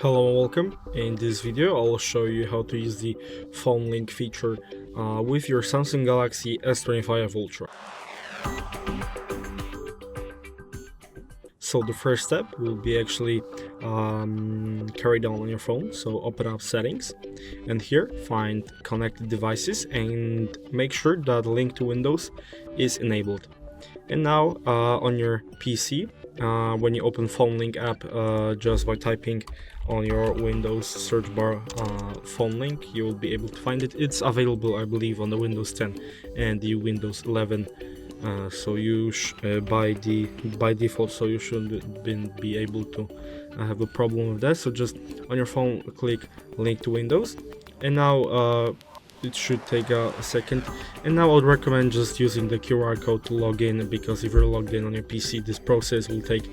Hello and welcome. In this video I'll show you how to use the phone link feature with your Samsung Galaxy S25 Ultra. So the first step will be actually carried on your phone. So open up settings and here find connected devices and make sure that link to Windows is enabled. And now on your PC, when you open phone link app, just by typing on your Windows search bar phone link, you will be able to find it. It's available, I believe, on the Windows 10 and the Windows 11. So you by default, so you shouldn't be able to have a problem with that. So just on your phone, click link to Windows, and now it should take a second. And now I would recommend just using the QR code to log in, because if you're logged in on your PC, this process will take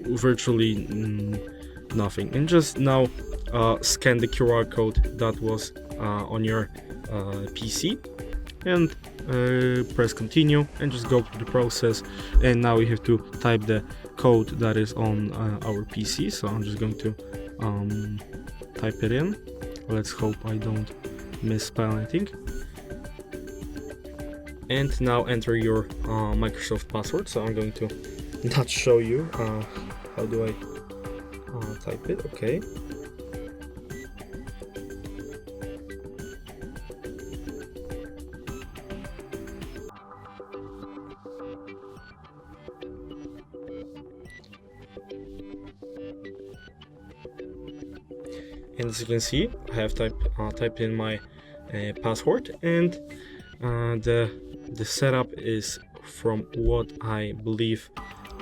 virtually nothing. And just now scan the QR code that was on your PC and press continue and just go through the process. And now you have to type the code that is on our PC, so I'm just going to type it in. Let's hope I don't misspell anything. And now enter your Microsoft password. So I'm going to not show you how do I type it. Okay. And as you can see, I have typed in my password, and the setup is, from what I believe,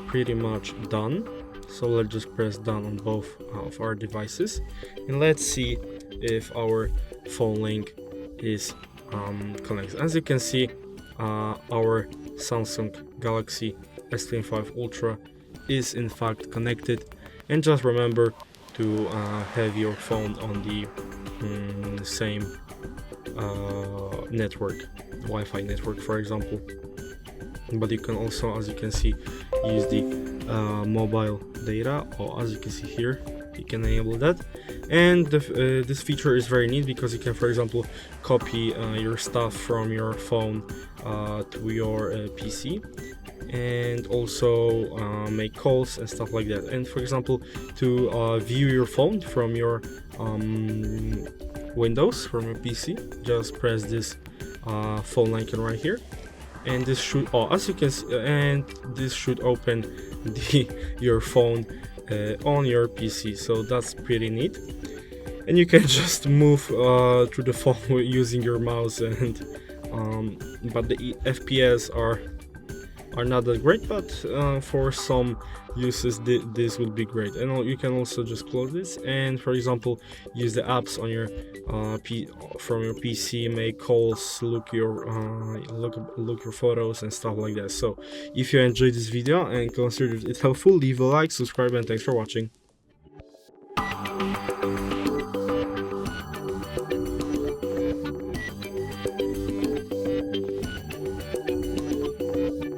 pretty much done. So let's just press done on both of our devices, and let's see if our phone link is connected. As you can see, our Samsung Galaxy S25 Ultra is in fact connected. And just remember to have your phone on the same network, Wi-Fi network, for example. But you can also, as you can see, use the mobile data, or as you can see here, you can enable that. And this feature is very neat because you can, for example, copy your stuff from your phone to your PC, and also make calls and stuff like that. And for example, to view your phone from your Windows, from your PC, just press this phone icon right here, and this should, as you can see, and this should open your phone on your PC. So that's pretty neat. And you can just move through the phone using your mouse, and but the FPS are not that great, but for some uses this would be great. And you can also just close this and, for example, use the apps on your from your PC, make calls, look your photos and stuff like that. So if you enjoyed this video and considered it helpful, leave a like, subscribe, and thanks for watching.